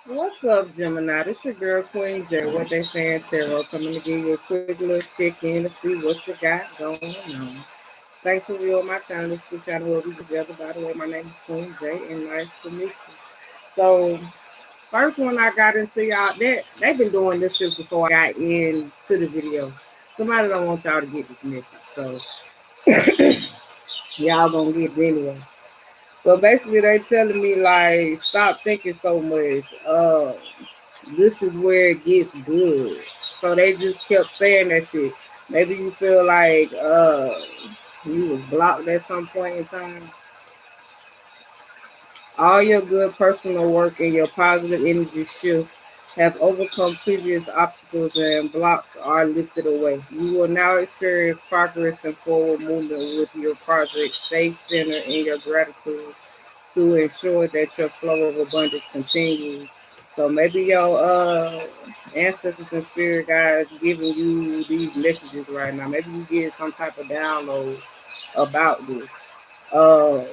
What's up, Gemini? This your girl Queen J. What they saying, Tarot, coming to give you a quick little check in to see what you got going on. Thanks for viewing my channel. This is the channel where we together. By the way, my name is Queen J, and nice to meet you. So, first one I got into y'all, they've been doing this since before I got into the video. Somebody don't want y'all to get this message, so y'all gonna get it anyway. But basically, they telling me like, stop thinking so much. This is where it gets good. So they just kept saying that shit. Maybe you feel like you was blocked at some point in time. All your good personal work and your positive energy shift have overcome previous obstacles and blocks are lifted away. You will now experience progress and forward movement with your project. Stay centered in your gratitude to ensure that your flow of abundance continues. So maybe your ancestors and spirit guides giving you these messages right now. Maybe you get some type of download about this. Uh,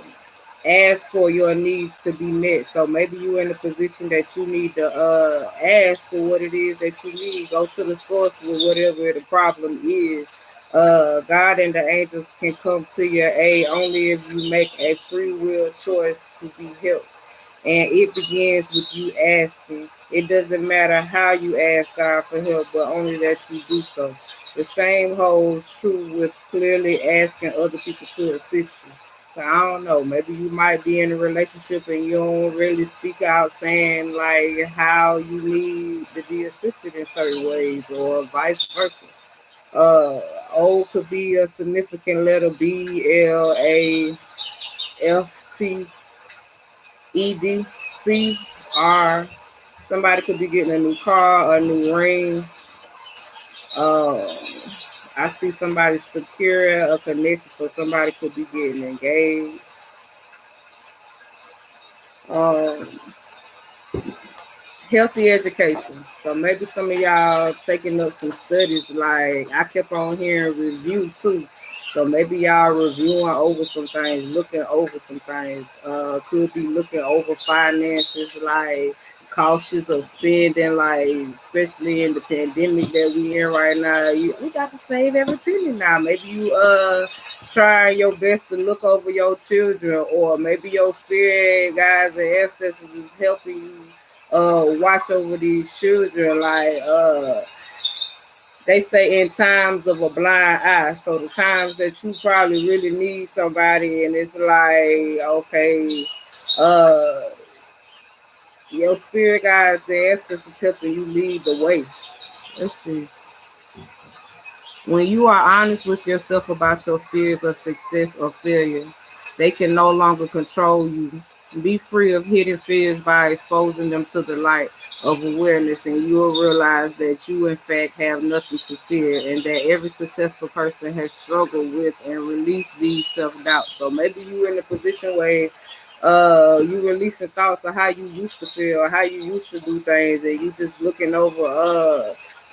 ask for your needs to be met. So maybe you're in a position that you need to ask for what it is that you need. Go to the source with whatever the problem is. God and the angels can come to your aid only if you make a free will choice to be helped. And it begins with you asking. It doesn't matter how you ask God for help, but only that you do so. The same holds true with clearly asking other people to assist you. So I don't know. Maybe you might be in a relationship and you don't really speak out saying like how you need to be assisted in certain ways, or vice versa. O could be a significant letter, B L A F T E D C R. Somebody could be getting a new car, a new ring. Uh, I see somebody secure a connection, so somebody could be getting engaged. Um, Healthy education. So maybe some of y'all taking up some studies. Like I kept on hearing review too. So maybe y'all reviewing over some things, looking over some things. Could be looking over finances, like cautious of spending, like especially in the pandemic that we in right now. We got to save every penny now. Maybe you trying your best to look over your children, or maybe your spirit guides and ancestors is helping you watch over these children. Like they say, in times of a blind eye. So the times that you probably really need somebody, and it's like, okay, uh, your spirit guides, the ancestors helping you lead the way. Let's see. When you are honest with yourself about your fears of success or failure, they can no longer control you. Be free of hidden fears by exposing them to the light of awareness, and you will realize that you, in fact, have nothing to fear, and that every successful person has struggled with and released these self doubts. So maybe you're in a position where you releasing thoughts of how you used to feel, how you used to do things, and you just looking over.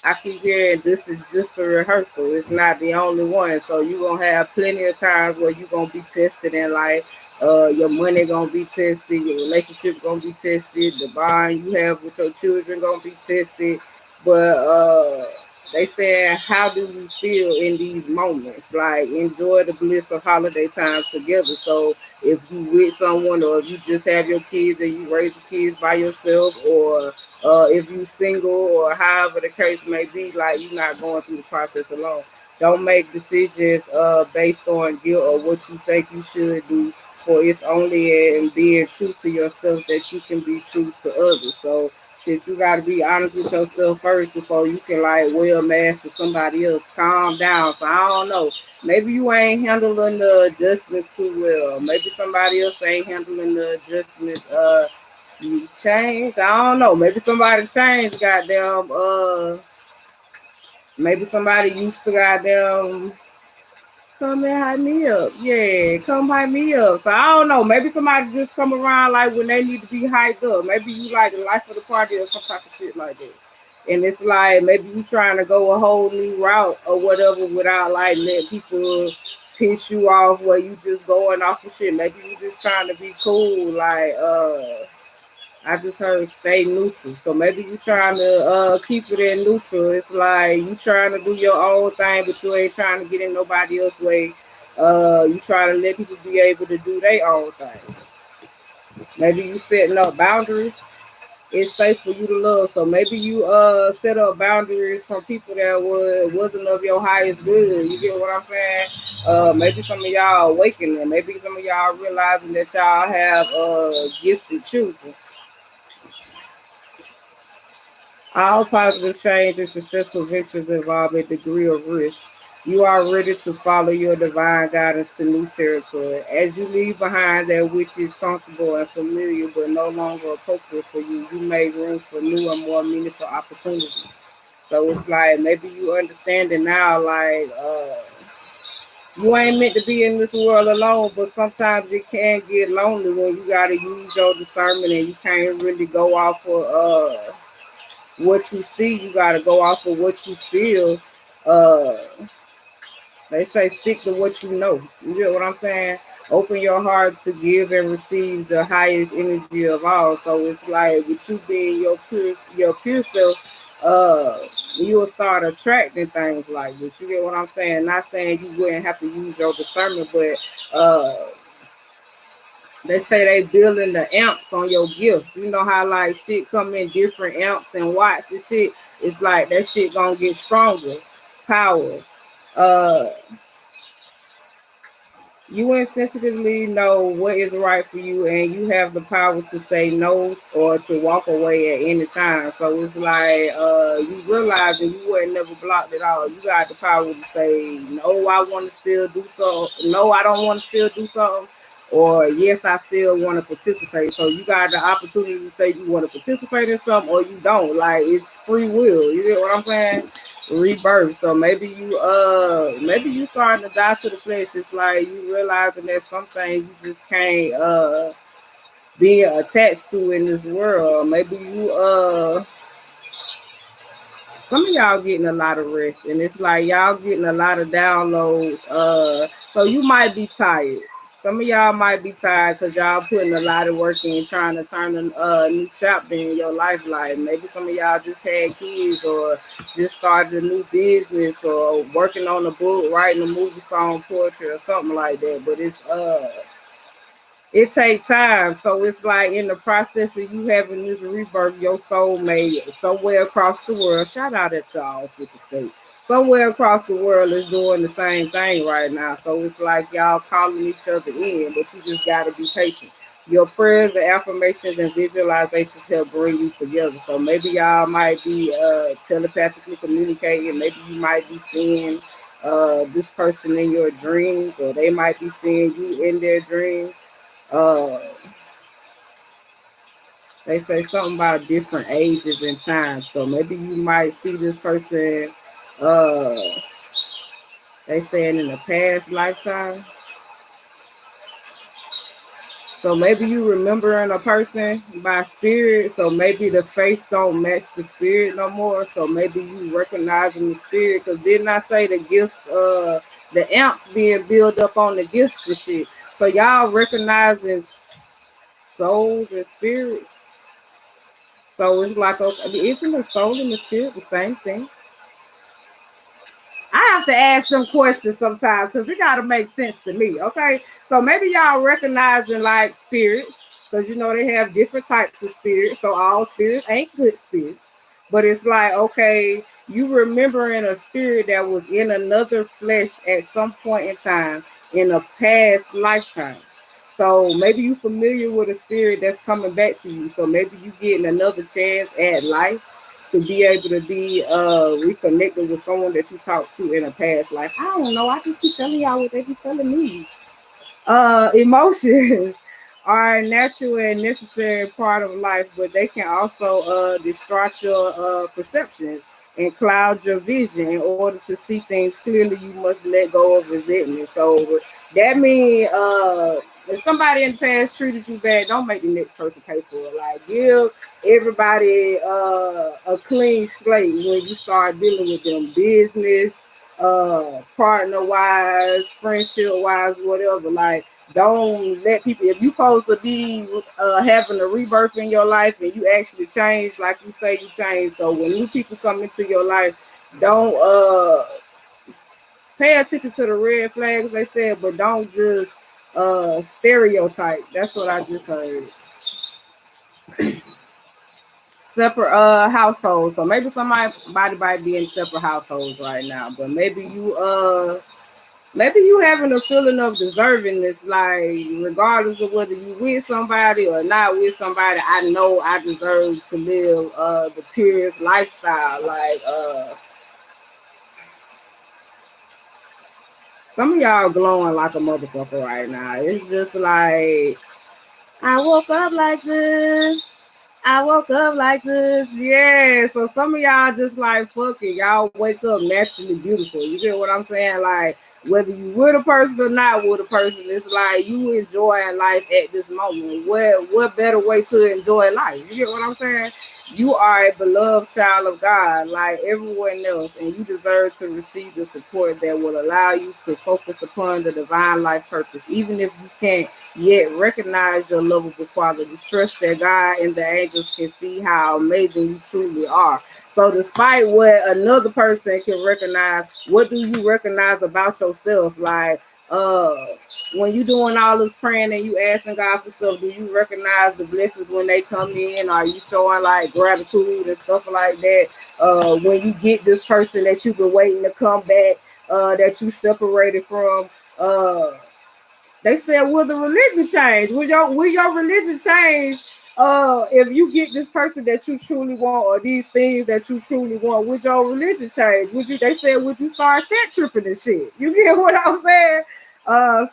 I keep hearing this is just a rehearsal. It's not the only one. So you gonna have plenty of times where you gonna be tested in life. Your money gonna be tested. Your relationship gonna be tested. The bond you have with your children gonna be tested. But they saying, how do you feel in these moments? Like enjoy the bliss of holiday times together. So if you with someone, or if you just have your kids and you raise the kids by yourself, or if you single, or however the case may be, like you're not going through the process alone. Don't make decisions based on guilt or what you think you should do, for it's only in being true to yourself that you can be true to others. So shit, you gotta be honest with yourself first before you can like well master somebody else. Calm down. So I don't know. Maybe you ain't handling the adjustments too well. Maybe somebody else ain't handling the adjustments. You change. I don't know. Maybe somebody changed. Goddamn. Maybe somebody used to goddamn come and hype me up. Yeah, come hype me up. So I don't know. Maybe somebody just come around like when they need to be hyped up. Maybe you like the life of the party or some type of shit like that. And it's like maybe you trying to go a whole new route or whatever without like letting people piss you off, where you just going off of shit. Maybe you just trying to be cool. Like I just heard stay neutral. So maybe you trying to keep it in neutral. It's like you trying to do your own thing, but you ain't trying to get in nobody else's way. You trying to let people be able to do their own thing. Maybe you setting up boundaries. It's safe for you to love. So maybe you set up boundaries from people that wasn't of your highest good. You get what I'm saying? Maybe some of y'all awakening. Maybe some of y'all realizing that y'all have gifted children. All positive change and successful ventures involve a degree of risk. You are ready to follow your divine guidance to new territory. As you leave behind that which is comfortable and familiar but no longer appropriate for you, you make room for new and more meaningful opportunities. So it's like maybe you understand it now, like you ain't meant to be in this world alone, but sometimes it can get lonely when you gotta use your discernment and you can't really go off of what you see, you gotta go off of what you feel. Uh, they say stick to what you know. You get what I'm saying? Open your heart to give and receive the highest energy of all. So it's like with you being your pure self, you will start attracting things like this. You get what I'm saying? Not saying you wouldn't have to use your discernment, but they say they building the amps on your gifts. You know how like shit come in different amps and watts and shit. It's like that shit gonna get stronger, power. Uh, you insensitively know what is right for you, and you have the power to say no or to walk away at any time. So it's like you realize that you weren't never blocked at all. You got the power to say no. I want to still do so. No, I don't want to still do something. Or yes, I still want to participate. So you got the opportunity to say you want to participate in something or you don't. Like it's free will. You get what I'm saying? Rebirth. So maybe you starting to die to the flesh. It's like you realizing that some things you just can't be attached to in this world. Maybe you some of y'all getting a lot of rest and it's like y'all getting a lot of downloads. So you might be tired. Some of y'all might be tired because y'all putting a lot of work in trying to turn a new chapter in your life. Like maybe some of y'all just had kids or just started a new business or working on a book, writing a movie, song, poetry, or something like that. But it takes time. So it's like in the process of you having this rebirth, your soul may somewhere across the world. Shout out at y'all with the states. Somewhere across the world is doing the same thing right now. So it's like y'all calling each other in, but you just gotta be patient. Your prayers and affirmations and visualizations help bring you together. So maybe y'all might be telepathically communicating. Maybe you might be seeing this person in your dreams, or they might be seeing you in their dreams. uh they say something about different ages and times. So maybe you might see this person uh they saying in a past lifetime. So maybe you remembering a person by spirit. So maybe the face don't match the spirit no more. So maybe you recognizing the spirit. Cause didn't I say the gifts the amps being built up on the gifts and shit. So y'all recognizing souls and spirits. So it's like, okay, isn't the soul and the spirit the same thing? I have to ask them questions sometimes because it got to make sense to me. Okay, so maybe y'all recognizing like spirits because you know they have different types of spirits. So all spirits ain't good spirits, but it's like okay, you remembering a spirit that was in another flesh at some point in time in a past lifetime. So maybe you familiar with a spirit that's coming back to you. So maybe you getting another chance at life to be able to be reconnected with someone that you talked to in a past life. I don't know. I just keep telling y'all what they be telling me. Emotions are a natural and necessary part of life, but they can also distort your perceptions and cloud your vision. In order to see things clearly, you must let go of resentment. So that means if somebody in the past treated you bad, don't make the next person pay for it. Like give everybody a clean slate when you start dealing with them business, partner wise, friendship wise, whatever. Like Don't let people, if you supposed to be having a rebirth in your life and you actually change, like you say you change. So when new people come into your life, don't pay attention to the red flags they said, but don't just stereotype. That's what I just heard. Separate households. So maybe somebody might be in separate households right now, but maybe you having a feeling of deservingness, like regardless of whether you with somebody or not with somebody, I know I deserve to live the purest lifestyle. Like some of y'all glowing like a motherfucker right now. It's just like I woke up like this. I woke up like this. Yeah. So some of y'all just like fuck it. Y'all wake up naturally beautiful. You get what I'm saying? Like whether you with a person or not with a person, it's like you enjoying life at this moment. What better way to enjoy life? You get what I'm saying? You are a beloved child of God, like everyone else, and you deserve to receive the support that will allow you to focus upon the divine life purpose, even if you can't yet recognize your lovable qualities. Trust that God and the angels can see how amazing you truly are. So despite what another person can recognize, what do you recognize about yourself? Like uh when you doing all this praying and you asking God for stuff, do you recognize the blessings when they come in? Are you showing like gratitude and stuff like that? When you get this person that you've been waiting to come back, that you separated from, uh they said, will the religion change? Will your religion change if you get this person that you truly want or these things that you truly want? Would your religion change? Would you? They said, would you start set tripping and shit? You get what I'm saying?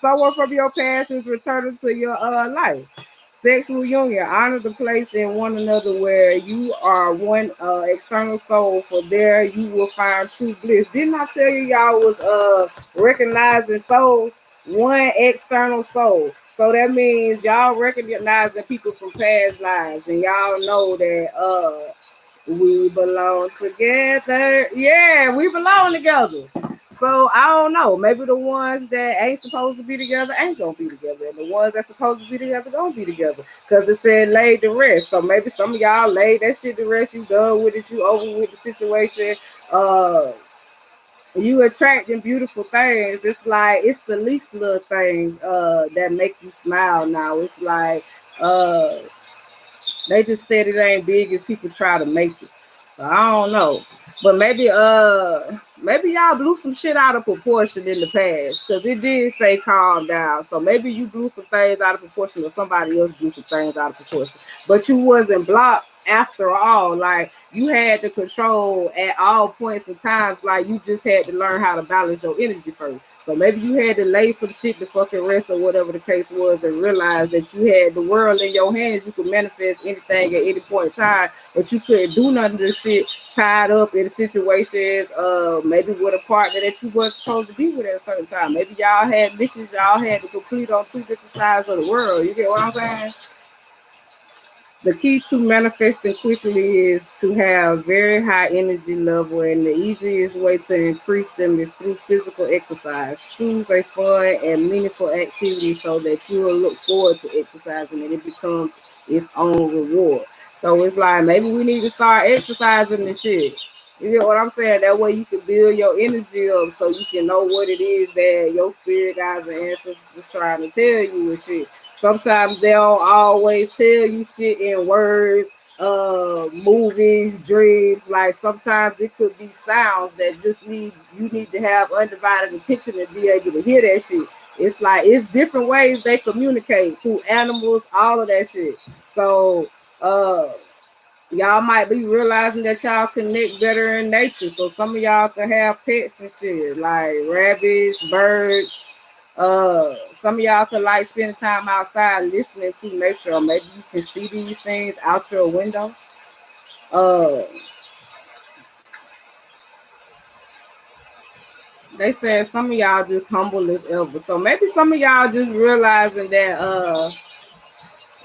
Someone from your past is returning to your life. Sexual union, honor the place in one another where you are one external soul. For there you will find true bliss. Didn't I tell you y'all was recognizing souls? One external soul. So that means y'all recognizing people from past lives, and y'all know that we belong together. Yeah, we belong together. So I don't know. Maybe the ones that ain't supposed to be together ain't gonna be together, and the ones that's supposed to be together gonna be together. Cause it said laid to rest. So maybe some of y'all laid that shit to rest. You done with it. You over with the situation. Uh, you attracting beautiful things. It's like it's the least little things that make you smile now. It's like uh they just said it ain't big as people try to make it. So I don't know. But maybe y'all blew some shit out of proportion in the past. Cause it did say calm down. So maybe you blew some things out of proportion or somebody else blew some things out of proportion. But you wasn't blocked after all. Like you had the control at all points and times. Like you just had to learn how to balance your energy first. So maybe you had to lay some shit to fucking rest or whatever the case was and realize that you had the world in your hands. You could manifest anything at any point in time, but you couldn't do none of this shit tied up in situations, maybe with a partner that you weren't supposed to be with at a certain time. Maybe y'all had missions y'all had to complete on two different sides of the world. You get what I'm saying? The key to manifesting quickly is to have very high energy level, and the easiest way to increase them is through physical exercise. Choose a fun and meaningful activity so that you will look forward to exercising and it becomes its own reward. So it's like maybe we need to start exercising this shit. You get what I'm saying? That way you can build your energy up so you can know what it is that your spirit guides and ancestors is trying to tell you and shit. Sometimes they don't always tell you shit in words, movies, dreams. Like sometimes it could be sounds that just you need to have undivided attention and be able to hear that shit. It's like it's different ways they communicate through animals, all of that shit. So uh y'all might be realizing that y'all connect better in nature. So some of y'all can have pets and shit, like rabbits, birds. Some of y'all could like spending time outside listening to nature, or maybe you can see these things out your window. Uh, they said some of y'all just humble as ever. So maybe some of y'all just realizing that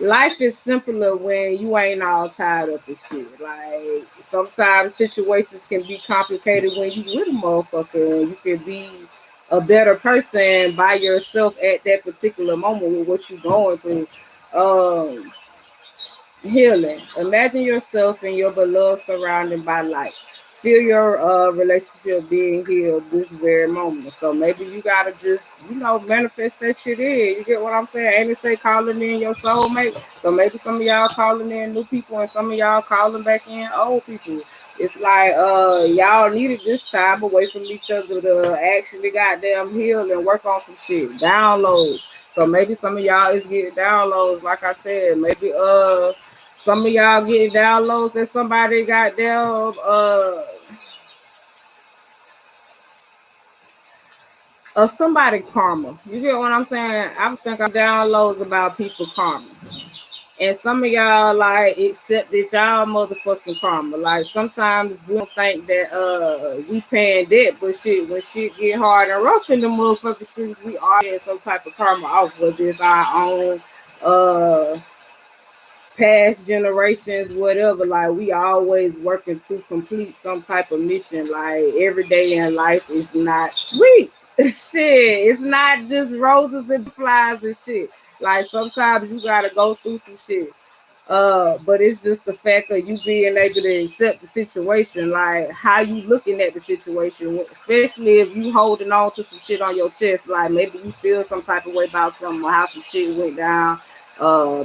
life is simpler when you ain't all tied up in shit. Like sometimes situations can be complicated when you with a motherfucker. You can be a better person by yourself at that particular moment with what you're going through. Um, Healing. Imagine yourself and your beloved surrounded by light. Feel your relationship being healed this very moment. So maybe you gotta just, manifest that shit in. You get what I'm saying? Ain't it say calling in your soulmate? So maybe some of y'all calling in new people and some of y'all calling back in old people. It's like y'all needed this time away from each other to actually goddamn heal and work on some shit. Downloads. So maybe some of y'all is getting downloads, like I said. Maybe some of y'all getting downloads that somebody got down somebody karma. You get what I'm saying? I think I'm downloads about people karma. And some of y'all like accepted y'all motherfucking karma. Like sometimes we don't think that we paying debt, but shit, when shit get hard and rough in the motherfucking streets, we are getting some type of karma off, whether it's our own past generations, whatever. Like we always working to complete some type of mission. Like every day in life is not sweet. Shit, it's not just roses and flies and shit. Like sometimes you gotta go through some shit. But it's just the fact of you being able to accept the situation, like how you looking at the situation, especially if you holding on to some shit on your chest, like maybe you feel some type of way about something or how some shit went down.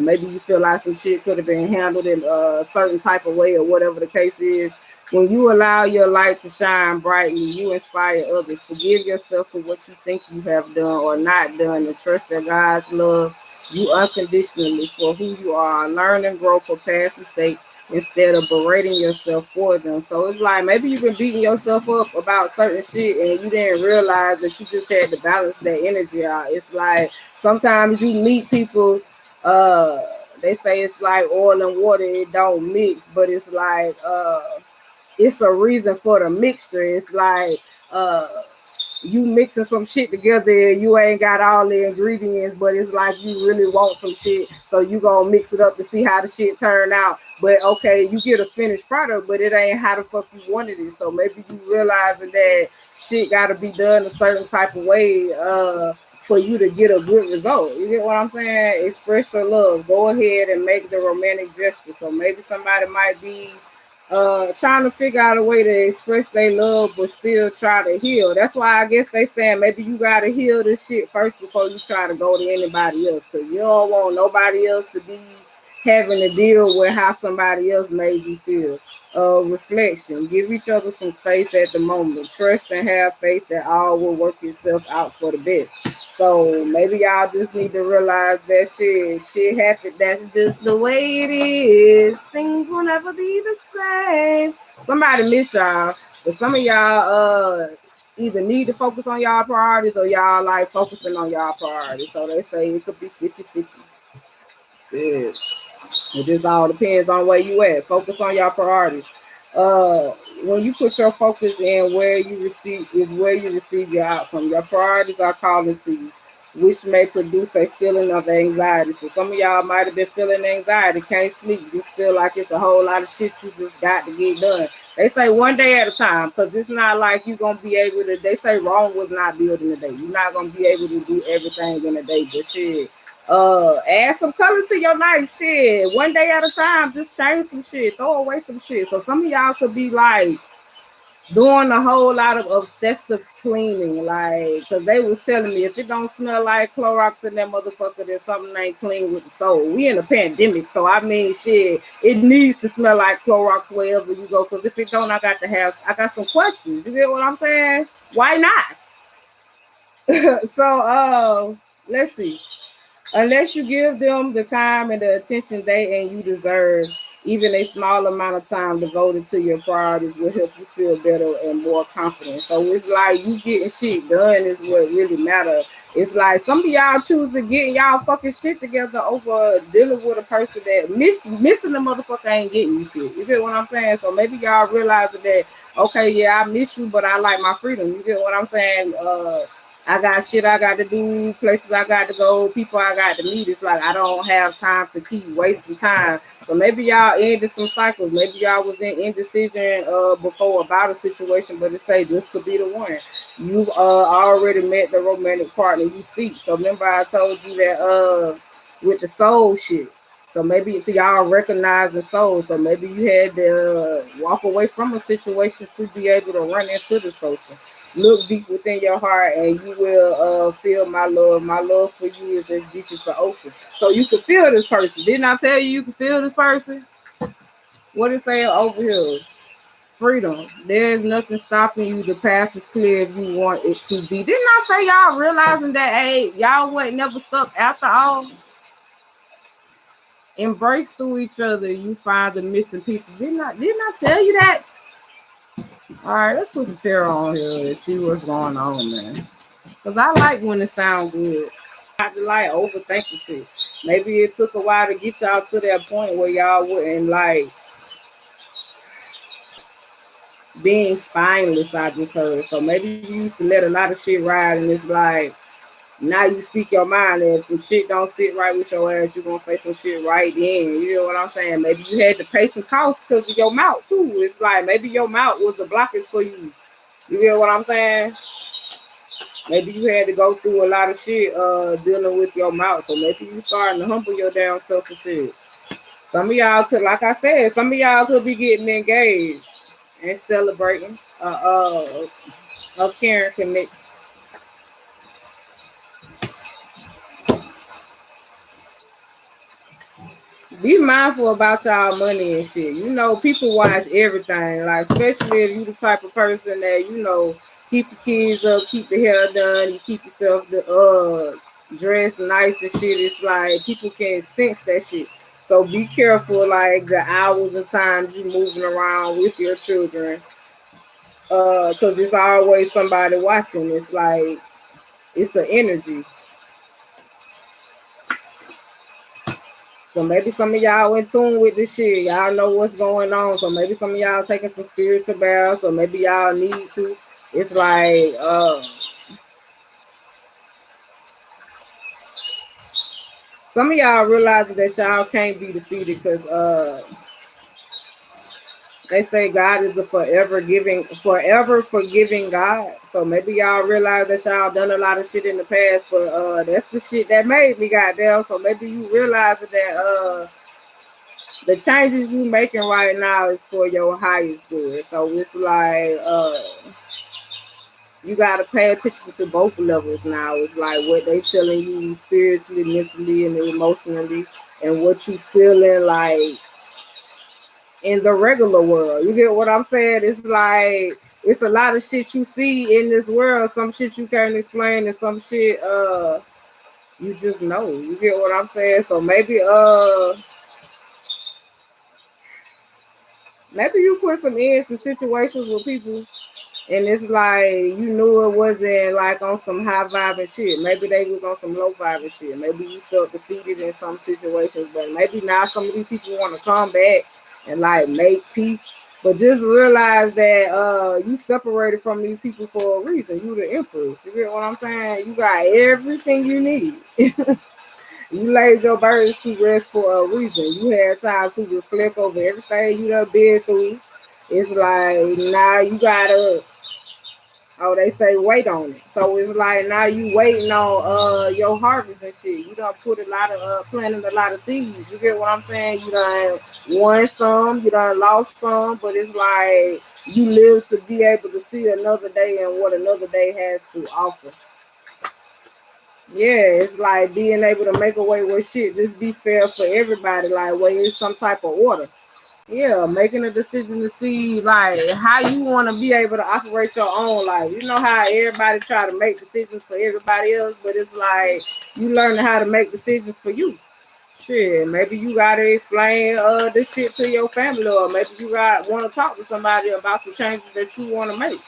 Maybe you feel like some shit could have been handled in a certain type of way or whatever the case is. When you allow your light to shine brightly, you inspire others. Forgive yourself for what you think you have done or not done, and trust that God's love you unconditionally for who you are. Learn and grow for past mistakes instead of berating yourself for them. So it's like maybe you've been beating yourself up about certain shit and you didn't realize that you just had to balance that energy out. It's like sometimes you meet people, uh, they say it's like oil and water, it don't mix, but it's like it's a reason for the mixture. It's like you mixing some shit together and you ain't got all the ingredients, but it's like you really want some shit, so you gonna mix it up to see how the shit turn out. But okay, you get a finished product, but it ain't how the fuck you wanted it. So maybe you realizing that shit gotta be done a certain type of way for you to get a good result. You get what I'm saying? Express your love. Go ahead and make the romantic gesture. So maybe somebody might be trying to figure out a way to express their love but still try to heal. That's why I guess they saying maybe you gotta heal this shit first before you try to go to anybody else, because you don't want nobody else to be having to deal with how somebody else made you feel. Reflection. Give each other some space at the moment. Trust and have faith that all will work itself out for the best. So maybe y'all just need to realize that shit happened. That's just the way it is. Things will never be the same. Somebody miss y'all, but some of y'all either need to focus on y'all priorities or y'all like focusing on y'all priorities. So they say it could be 50-50. Shit. It just all depends on where you at. Focus on your priorities. Uh, when you put your focus in where you receive is where you receive your outcome. Your priorities are calling to you, which may produce a feeling of anxiety. So some of y'all might have been feeling anxiety, can't sleep, just feel like it's a whole lot of shit you just got to get done. They say one day at a time, because it's not like you're gonna be able to. They say Rome was not built in a day. You're not gonna be able to do everything in a day, but shit, add some color to your life. Shit, one day at a time, just change some shit, throw away some shit. So some of y'all could be like doing a whole lot of obsessive cleaning, like, because they was telling me if it don't smell like Clorox in that motherfucker, then something ain't clean with the soul. We in a pandemic, so I mean, shit, it needs to smell like Clorox wherever you go, because if it don't, I got some questions. You get what I'm saying? Why not? So, let's see. Unless you give them the time and the attention they and you deserve, even a small amount of time devoted to your priorities will help you feel better and more confident. So it's like you getting shit done is what really matters. It's like some of y'all choose to get y'all fucking shit together over dealing with a person that missing the motherfucker ain't getting you shit. You get what I'm saying? So maybe y'all realizing that, okay, yeah, I miss you, but I like my freedom. You get what I'm saying? I got shit I got to do, places I got to go, people I got to meet. It's like I don't have time to keep wasting time. So maybe y'all ended some cycles. Maybe y'all was in indecision before about a situation, but it say this could be the one. You've already met the romantic partner you seek. So remember I told you that with the soul shit. So maybe so y'all recognize the soul. So maybe you had to walk away from a situation to be able to run into this person. Look deep within your heart, and you will feel my love. My love for you is as deep as the ocean. So you can feel this person. Didn't I tell you you can feel this person? What is saying over here? Freedom. There is nothing stopping you. The path is clear if you want it to be. Didn't I say y'all realizing that hey, y'all wasn't never stuck after all? Embrace through each other. You find the missing pieces. Didn't I tell you that? All right, let's put the tarot on here and see what's going on, man. Cause I like when it sounds good. I have to like overthinking shit. Maybe it took a while to get y'all to that point where y'all wouldn't like being spineless. I just heard. So maybe you used to let a lot of shit ride, and it's like now you speak your mind, and if some shit don't sit right with your ass, you're gonna say some shit right then. You know what I'm saying? Maybe you had to pay some costs because of your mouth too. It's like maybe your mouth was a blockage for you. You know what I'm saying? Maybe you had to go through a lot of shit dealing with your mouth. So maybe you starting to humble your damn self and shit. Some of y'all could, like I said, some of y'all could be getting engaged and celebrating a caring connection. Be mindful about y'all money and shit. You know, people watch everything. Like, especially if you the type of person that, you know, keep the kids up, keep the hair done, you keep yourself dressed nice and shit. It's like people can sense that shit. So be careful, like the hours and times you moving around with your children. Cause it's always somebody watching. It's like it's an energy. So maybe some of y'all in tune with this shit. Y'all know what's going on. So maybe some of y'all taking some spiritual baths, or maybe y'all need to. It's like some of y'all realize that y'all can't be defeated because they say God is a forever forgiving God. So maybe y'all realize that y'all done a lot of shit in the past, but that's the shit that made me goddamn. So maybe you realize that the changes you making right now is for your highest good. So it's like you gotta pay attention to both levels now. It's like what they telling you spiritually, mentally, and emotionally, and what you feeling like in the regular world. You get what I'm saying? It's like it's a lot of shit you see in this world. Some shit you can't explain, and some shit you just know. You get what I'm saying? So maybe you put some ends to situations with people, and it's like you knew it wasn't like on some high vibing shit. Maybe they was on some low vibing shit. Maybe you felt defeated in some situations, but maybe now some of these people want to come back and like make peace. But just realize that you separated from these people for a reason. You the empress. You get what I'm saying? You got everything you need. You laid your burdens to rest for a reason. You had time to reflect over everything you done been through. It's like now you gotta they say wait on it. So it's like now you waiting on your harvest and shit. You done put a lot of planted a lot of seeds. You get what I'm saying? You done won some, you done lost some, but it's like you live to be able to see another day and what another day has to offer. Yeah, it's like being able to make a way where shit just be fair for everybody, like where it's some type of order. Yeah, making a decision to see like how you want to be able to operate your own life. You know how everybody try to make decisions for everybody else, but it's like you learn how to make decisions for you. Shit, maybe you gotta explain this shit to your family, or maybe you got want to talk to somebody about some changes that you want to make.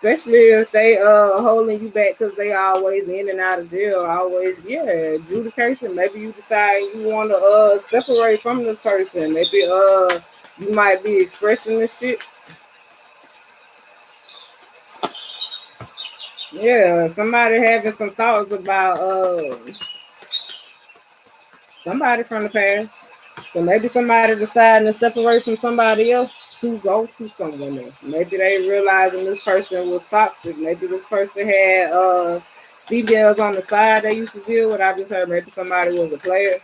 Especially if they holding you back because they always in and out of jail, always adjudication. Maybe you decide you want to separate from this person. Maybe you might be expressing this shit. Yeah, somebody having some thoughts about somebody from the past. So maybe somebody deciding to separate from somebody else to go to someone else. Maybe they realizing this person was toxic. Maybe this person had females on the side they used to deal with. I just heard maybe somebody was a player.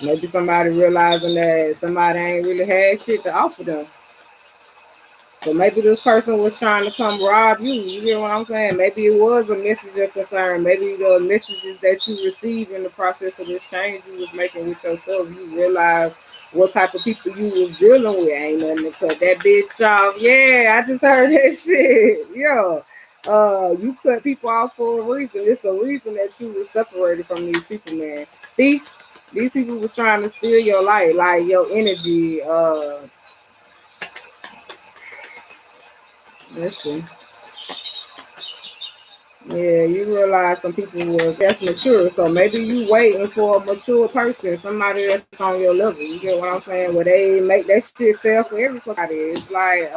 Maybe somebody realizing that somebody ain't really had shit to offer them. So maybe this person was trying to come rob you. You get what I'm saying? Maybe it was a message of concern. Maybe the messages that you received in the process of this change you was making with yourself, you realize what type of people you was dealing with. Ain't nothing to cut that bitch off. Yeah, I just heard that shit. Yeah. You cut people off for a reason. It's a reason that you was separated from these people, man. These people was trying to steal your life, like your energy. Let's see. Yeah, you realize some people was that's mature, so maybe you waiting for a mature person, somebody that's on your level. You get what I'm saying? Where they make that shit sell for everybody. It's like,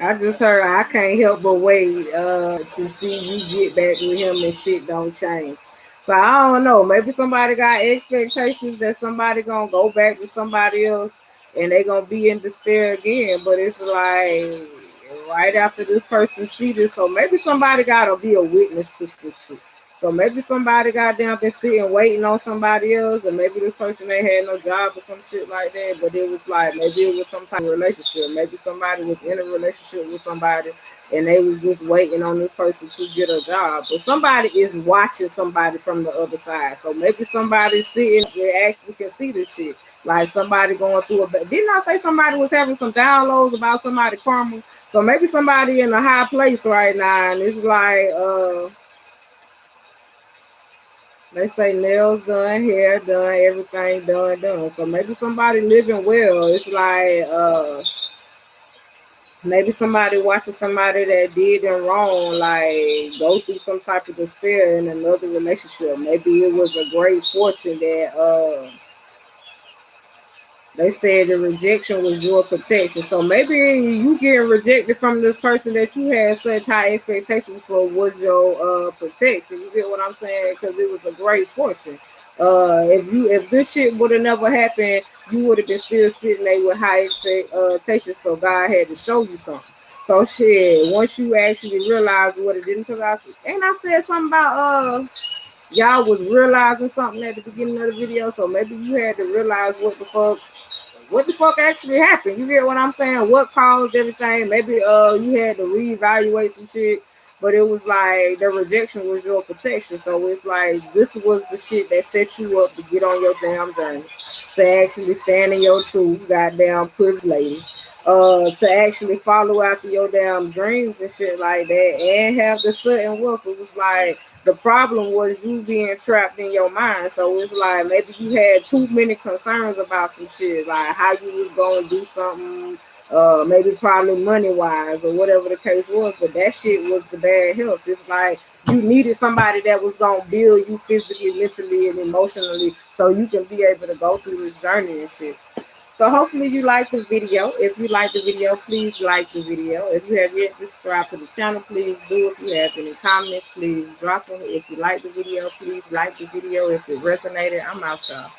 I just heard I can't help but wait to see you get back with him and shit don't change. So I don't know. Maybe somebody got expectations that somebody gonna go back with somebody else and they gonna be in despair again. But it's like right after this person see this, so maybe somebody gotta be a witness to this shit. So maybe somebody got down been sitting waiting on somebody else, and maybe this person ain't had no job or some shit like that. But it was like maybe it was some type of relationship. Maybe somebody was in a relationship with somebody, and they was just waiting on this person to get a job. But somebody is watching somebody from the other side. So maybe somebody sitting there actually can see this shit. Like somebody going through a. Didn't I say somebody was having some downloads about somebody karma? So maybe somebody in a high place right now, and it's like they say nails done, hair done, everything done. So maybe somebody living well. It's like maybe somebody watching somebody that did them wrong, like go through some type of despair in another relationship. Maybe it was a great fortune that they said the rejection was your protection. So maybe you getting rejected from this person that you had such high expectations for was your protection. You get what I'm saying? Because it was a great fortune. If this shit would have never happened, you would have been still sitting there with high expectations. So God had to show you something. So shit, once you actually realize what it didn't, because I said something about y'all was realizing something at the beginning of the video. So maybe you had to realize what the fuck actually happened. You get what I'm saying? What caused everything? Maybe you had to reevaluate some shit, but it was like the rejection was your protection. So it's like this was the shit that set you up to get on your damn journey, to actually stand in your truth, goddamn pretty lady. To actually follow after your damn dreams and shit like that, and have the sudden wealth. It was like the problem was you being trapped in your mind. So it's like maybe you had too many concerns about some shit, like how you was gonna do something, maybe probably money wise or whatever the case was. But that shit was the bad health. It's like you needed somebody that was gonna build you physically, mentally, and emotionally, so you can be able to go through this journey and shit. So hopefully you like the video. If you like the video, please like the video. If you have yet to subscribe to the channel, please do. If you have any comments, please drop them. If you like the video, please like the video. If it resonated, I'm out, y'all.